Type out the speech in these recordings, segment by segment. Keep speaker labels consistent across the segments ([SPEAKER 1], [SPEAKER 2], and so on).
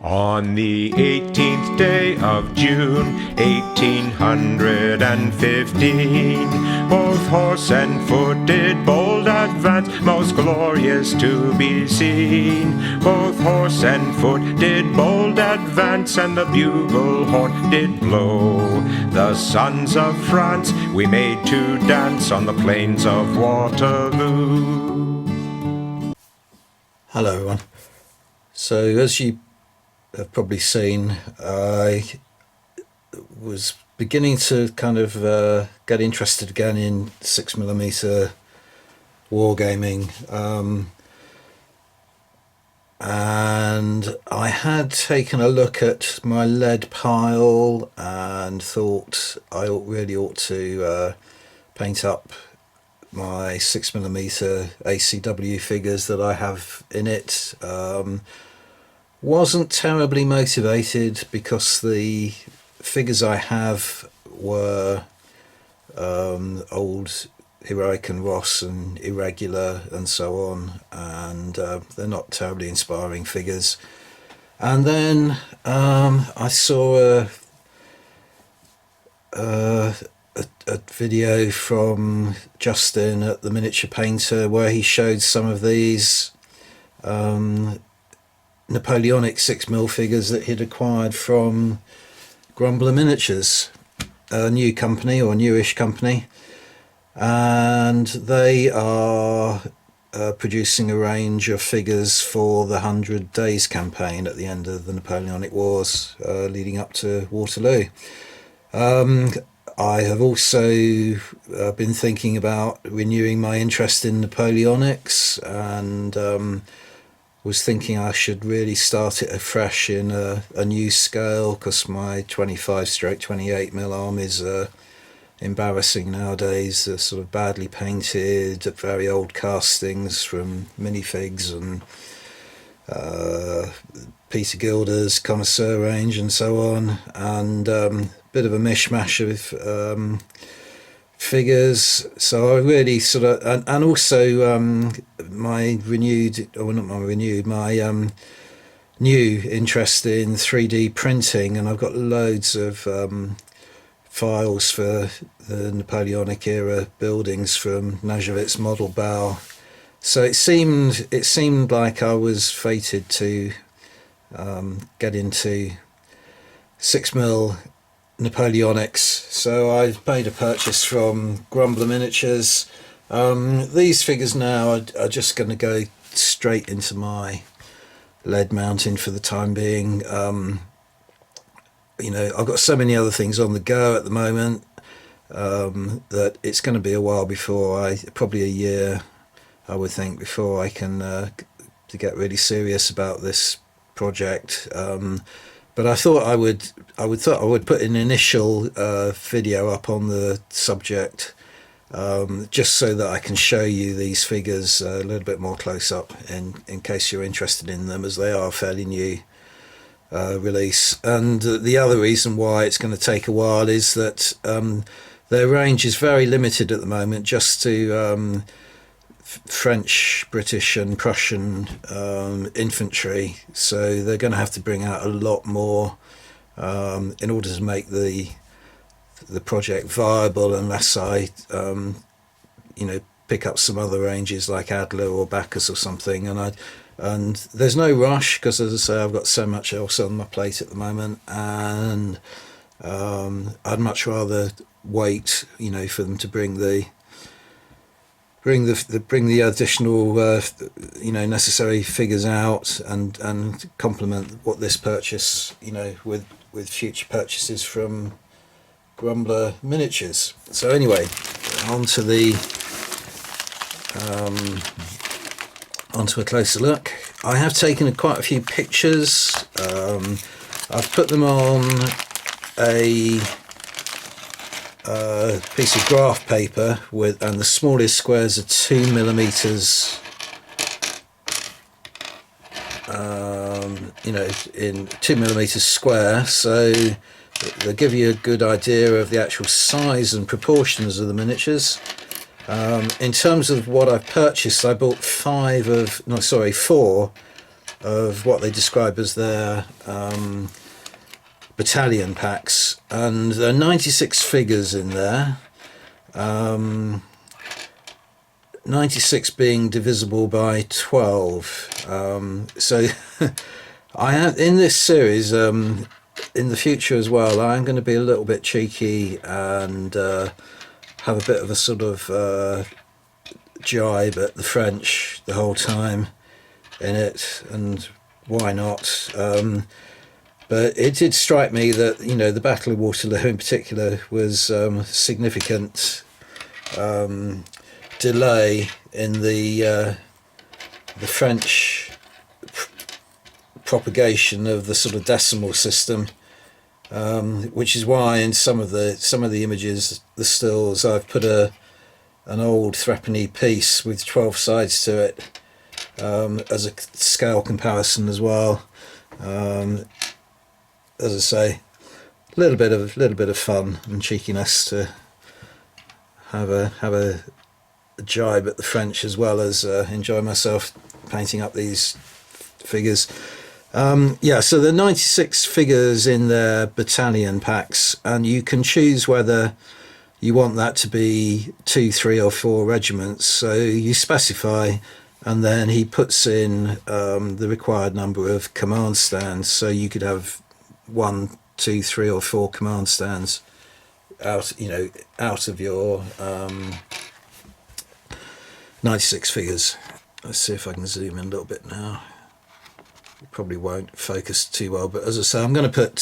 [SPEAKER 1] On the 18th day of June, 1815, both horse and foot did bold advance, most glorious to be seen. Both horse and foot did bold advance, and the bugle horn did blow. The sons of France we made to dance on the plains of Waterloo.
[SPEAKER 2] Hello everyone. So as you have probably seen, I was beginning to kind of get interested again in 6mm wargaming, and I had taken a look at my lead pile and thought I really ought to paint up my 6mm ACW figures that I have in it. Wasn't terribly motivated because the figures I have were old Heroic and Ross and Irregular and so on, and they're not terribly inspiring figures. And then I saw a video from Justin at the Miniature Painter where he showed some of these Napoleonic 6mm figures that he'd acquired from Grumbler Miniatures, a new company or newish company, and they are producing a range of figures for the 100 Days campaign at the end of the Napoleonic Wars leading up to Waterloo. I have also been thinking about renewing my interest in Napoleonics, and was thinking I should really start it afresh in a new scale, because my 25/28mm armies are embarrassing nowadays. They're sort of badly painted, very old castings from minifigs and Peter Gilder's connoisseur range and so on, and bit of a mishmash of figures. So I really sort of, and also my new interest in 3D printing, and I've got loads of files for the Napoleonic era buildings from Nazhevitz Model Bau. So it seemed like I was fated to get into 6mm Napoleonics. So I've made a purchase from Grumbler Miniatures. These figures now are just going to go straight into my lead mounting for the time being. You know, I've got so many other things on the go at the moment that it's going to be a while before probably a year, I would think, before I can to get really serious about this project. But I thought I would put an initial video up on the subject, just so that I can show you these figures a little bit more close up, in case you're interested in them, as they are a fairly new release. And the other reason why it's going to take a while is that their range is very limited at the moment, just to French, British and Prussian infantry, so they're going to have to bring out a lot more in order to make the project viable, unless I pick up some other ranges like Adler or Bacchus or something. And there's no rush, because as I say, I've got so much else on my plate at the moment, and I'd much rather wait, for them to bring the additional necessary figures out, and complement what this purchase, with future purchases from Grumbler Miniatures. So anyway, onto a closer look. I have taken quite a few pictures. I've put them on a piece of graph paper and the smallest squares are 2mm, in 2mm square, so they'll give you a good idea of the actual size and proportions of the miniatures. In terms of what I've purchased, I bought 4 of what they describe as their battalion packs, and there are 96 figures in there. 96 being divisible by 12. So I am in this series, in the future as well, I'm going to be a little bit cheeky and have a bit of a sort of jibe at the French the whole time in it, and why not? But it did strike me that, you know, the Battle of Waterloo in particular was significant delay in the French propagation of the sort of decimal system, which is why in some of the images, the stills, I've put an old threepenny piece with 12 sides to it as a scale comparison as well. As I say, a little bit of fun and cheekiness to have a jibe at the French, as well as enjoy myself painting up these figures. Yeah, so the 96 figures in their battalion packs, and you can choose whether you want that to be 2, 3 or 4 regiments. So you specify, and then he puts in the required number of command stands. So you could have 1, 2, 3 or 4 command stands out of your 96 figures. Let's see if I can zoom in a little bit now. It probably won't focus too well, but as I say, I'm going to put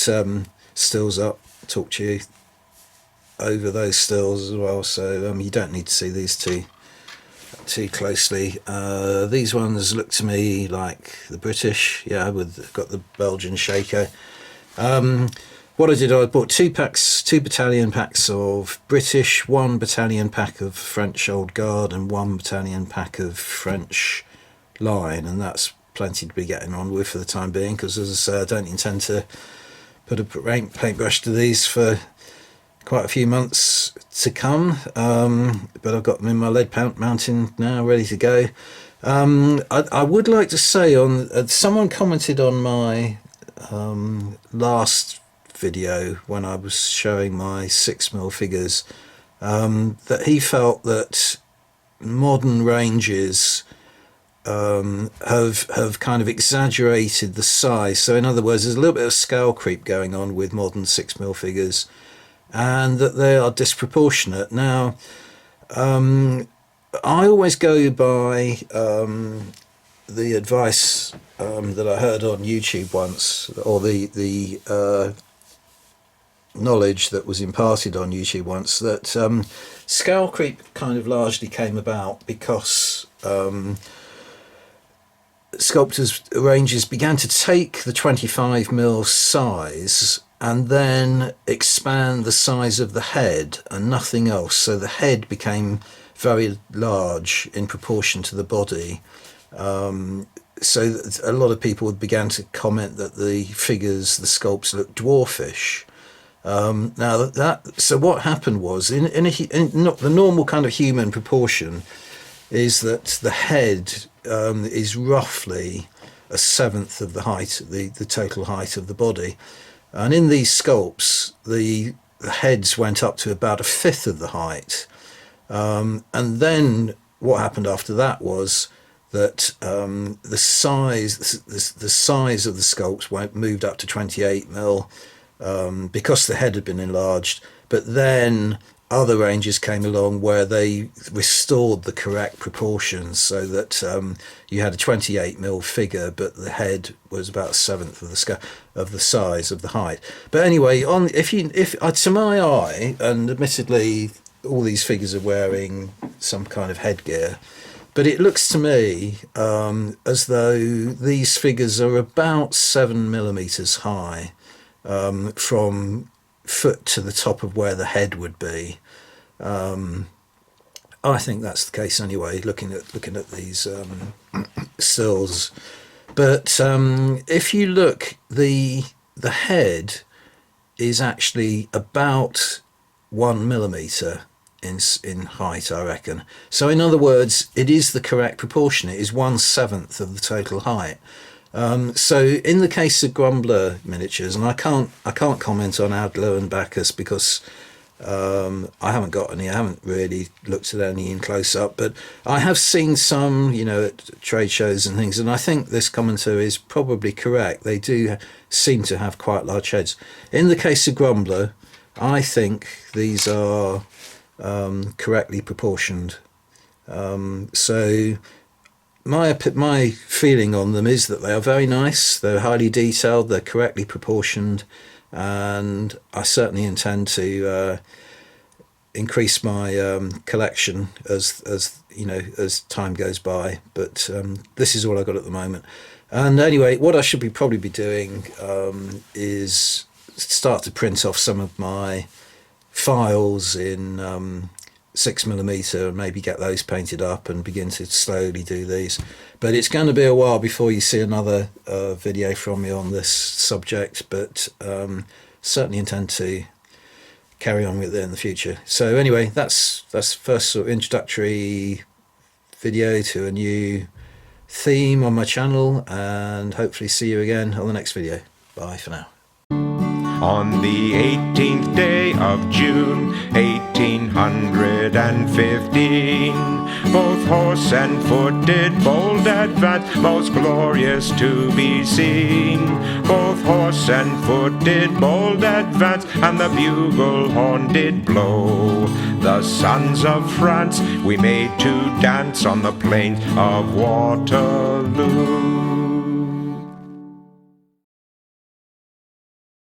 [SPEAKER 2] stills up, talk to you over those stills as well, so you don't need to see these too closely. These ones look to me like the British, yeah, got the Belgian shaker. What I did, I bought 2 battalion packs of British, 1 battalion pack of French Old Guard, and 1 battalion pack of French Line, and that's plenty to be getting on with for the time being, because as I say, I don't intend to put a paintbrush to these for quite a few months to come, but I've got them in my lead mountain now, ready to go. I would like to say, someone commented on my last video when I was showing my 6mm figures, that he felt that modern ranges have kind of exaggerated the size. So in other words, there's a little bit of scale creep going on with modern 6mm figures, and that they are disproportionate. Now, I always go by the advice that I heard on YouTube once, or the knowledge that was imparted on YouTube once, that scale creep kind of largely came about because sculptors' ranges began to take the 25mm size and then expand the size of the head and nothing else. So the head became very large in proportion to the body. So a lot of people began to comment that the figures, the sculpts, looked dwarfish. So what happened was, in the normal kind of human proportion, is that the head is roughly 1/7 of the height, the total height of the body, and in these sculpts, the heads went up to about 1/5 of the height, and then what happened after that was that the size of the sculpts moved up to 28mm. Because the head had been enlarged, but then other ranges came along where they restored the correct proportions, so that you had a 28mm figure, but the head was about 1/7 of the size of the height. But anyway, to my eye, and admittedly all these figures are wearing some kind of headgear, but it looks to me as though these figures are about 7mm high. From foot to the top of where the head would be. I think that's the case anyway, looking at these stills. But if you look, the head is actually about 1mm in height, I reckon. So in other words, it is the correct proportion. It is 1/7 of the total height. So in the case of Grumbler Miniatures, and I can't comment on Adler and Bacchus because I haven't got any. I haven't really looked at any in close up, but I have seen some, at trade shows and things, and I think this commenter is probably correct. They do seem to have quite large heads. In the case of Grumbler, I think these are correctly proportioned. So my feeling on them is that they are very nice. They're highly detailed. They're correctly proportioned, and I certainly intend to increase my collection as time goes by. But this is all I got at the moment. And anyway, what I should probably be doing is start to print off some of my files in 6mm and maybe get those painted up and begin to slowly do these. But it's going to be a while before you see another video from me on this subject, but certainly intend to carry on with it in the future. So anyway, that's the first sort of introductory video to a new theme on my channel, and hopefully see you again on the next video. Bye for now.
[SPEAKER 1] On the 18th day of June, 1815, both horse and foot did bold advance, most glorious to be seen. Both horse and foot did bold advance, and the bugle horn did blow. The sons of France we made to dance on the plains of Waterloo.